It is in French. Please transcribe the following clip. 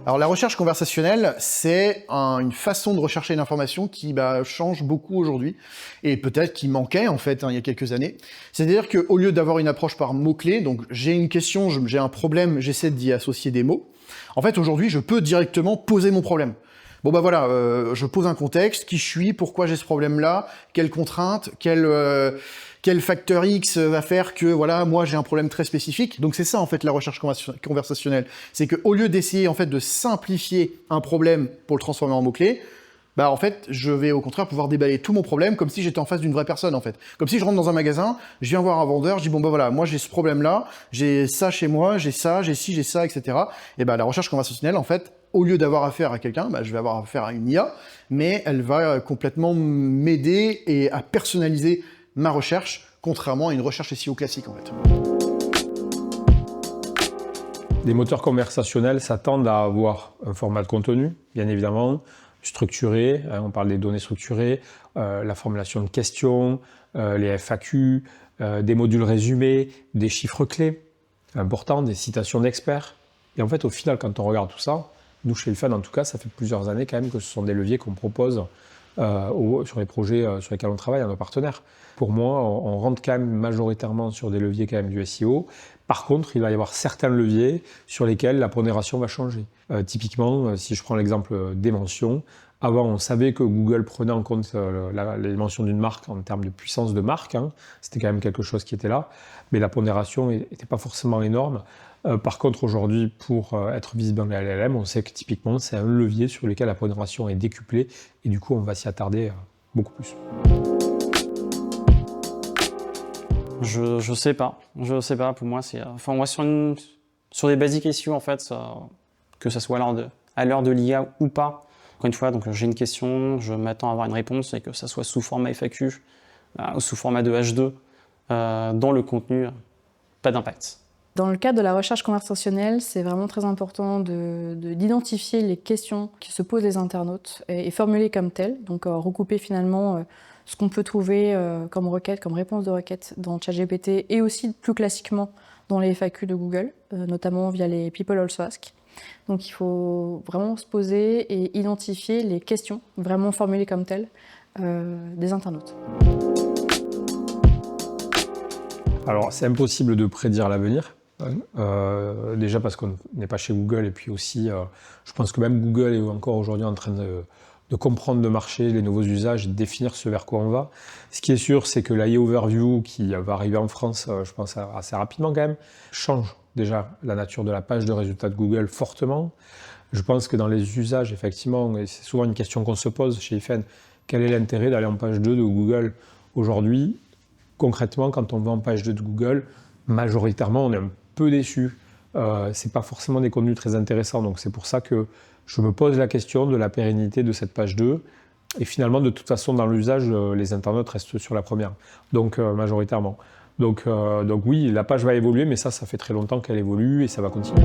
Alors la recherche conversationnelle, c'est une façon de rechercher une information qui change beaucoup aujourd'hui, et peut-être qui manquait en fait il y a quelques années. C'est-à-dire qu'au lieu d'avoir une approche par mots-clés, donc j'ai une question, j'ai un problème, j'essaie d'y associer des mots, en fait aujourd'hui je peux directement poser mon problème. Bon voilà, je pose un contexte, qui je suis, pourquoi j'ai ce problème-là, quelles contraintes, quel facteur X va faire que voilà, moi j'ai un problème très spécifique. Donc c'est ça en fait la recherche conversationnelle, c'est que au lieu d'essayer en fait de simplifier un problème pour le transformer en mots-clés, en fait, je vais au contraire pouvoir déballer tout mon problème comme si j'étais en face d'une vraie personne en fait. Comme si je rentre dans un magasin, je viens voir un vendeur, je dis bon voilà, moi j'ai ce problème-là, j'ai ça chez moi, j'ai ça, j'ai ci, j'ai ça, etc. Et la recherche conversationnelle en fait, au lieu d'avoir affaire à quelqu'un, je vais avoir affaire à une IA, mais elle va complètement m'aider et à personnaliser ma recherche, contrairement à une recherche SEO classique en fait. Les moteurs conversationnels s'attendent à avoir un format de contenu, bien évidemment, structuré, on parle des données structurées, la formulation de questions, les FAQ, des modules résumés, des chiffres clés importants, des citations d'experts. Et en fait, au final, quand on regarde tout ça, nous, chez Ilfan, en tout cas, ça fait plusieurs années quand même que ce sont des leviers qu'on propose sur les projets sur lesquels on travaille à nos partenaires. Pour moi, on rentre quand même majoritairement sur des leviers quand même du SEO. Par contre, il va y avoir certains leviers sur lesquels la pondération va changer. Typiquement, si je prends l'exemple des mentions, avant on savait que Google prenait en compte les mentions d'une marque en termes de puissance de marque, c'était quand même quelque chose qui était là, mais la pondération n'était pas forcément énorme. Par contre, aujourd'hui, pour être visible dans les LLM, on sait que typiquement, c'est un levier sur lequel la pondération est décuplée, et du coup, on va s'y attarder beaucoup plus. Je sais pas. Pour moi, c'est, moi sur des basic SEO en fait, que ça soit à l'heure de l'IA ou pas. Encore une fois, donc j'ai une question, je m'attends à avoir une réponse et que ça soit sous format FAQ ou sous format de H2 dans le contenu, pas d'impact. Dans le cadre de la recherche conversationnelle, c'est vraiment très important d'identifier les questions qui se posent les internautes et formuler comme telles, donc recouper finalement ce qu'on peut trouver comme requête, comme réponse de requête dans ChatGPT et aussi plus classiquement dans les FAQ de Google, notamment via les People Also Ask. Donc il faut vraiment se poser et identifier les questions, vraiment formulées comme telles, des internautes. Alors c'est impossible de prédire l'avenir. Déjà parce qu'on n'est pas chez Google, et puis aussi je pense que même Google est encore aujourd'hui en train de comprendre le marché, les nouveaux usages, de définir ce vers quoi on va. Ce qui est sûr, c'est que l'AI Overview qui va arriver en France, je pense assez rapidement quand même, change déjà la nature de la page de résultats de Google fortement. Je pense que dans les usages, effectivement, et c'est souvent une question qu'on se pose chez Ilfan, quel est l'intérêt d'aller en page 2 de Google aujourd'hui? Concrètement, quand on va en page 2 de Google, majoritairement, on est un peu déçu. C'est pas forcément des contenus très intéressants, donc c'est pour ça que je me pose la question de la pérennité de cette page 2. Et finalement, de toute façon, dans l'usage, les internautes restent sur la première, donc majoritairement. Donc oui, la page va évoluer, mais ça fait très longtemps qu'elle évolue et ça va continuer.